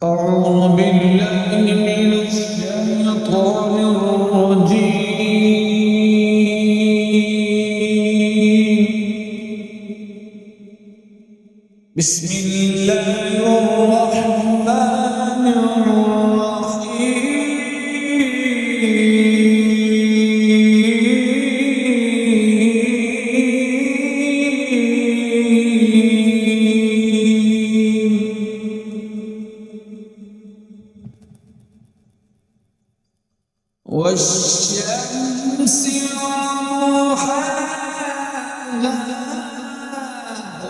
أعوذ بالله من الشيطان الرجيم. بسم الله الرحمن الرحيم. والشمس وضحاها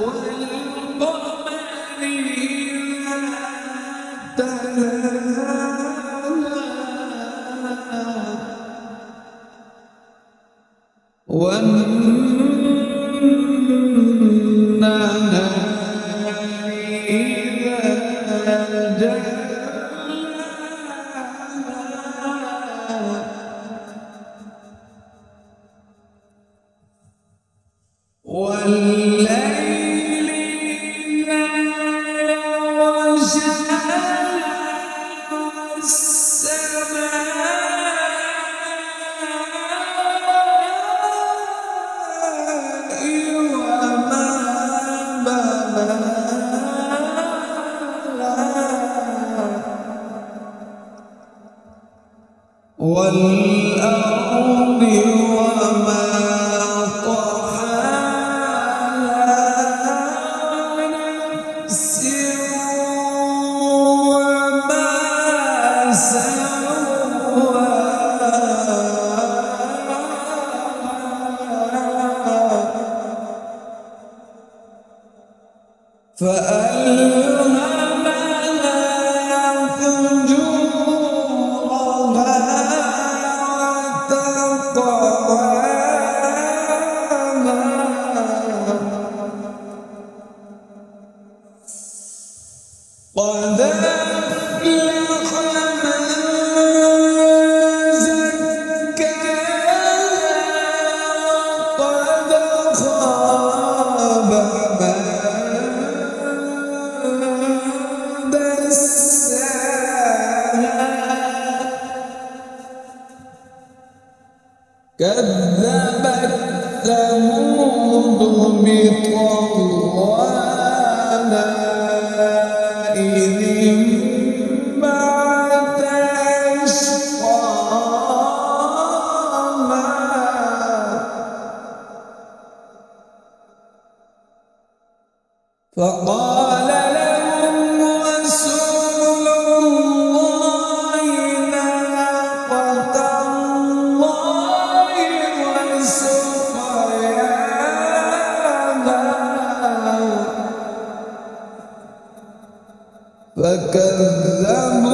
والقمر إذا تلاها والنهار إذا جلاها والليل إذا يغشاها والسماء وما بناها والأرض وما فألهمها فجورها وتقواها قد أفلح من زكاها وقد خاب من كذبت ثمود بطغواها إذ انبعث أشقاها فقال لهم رسول الله ناقة الله وسقياها فكذبوا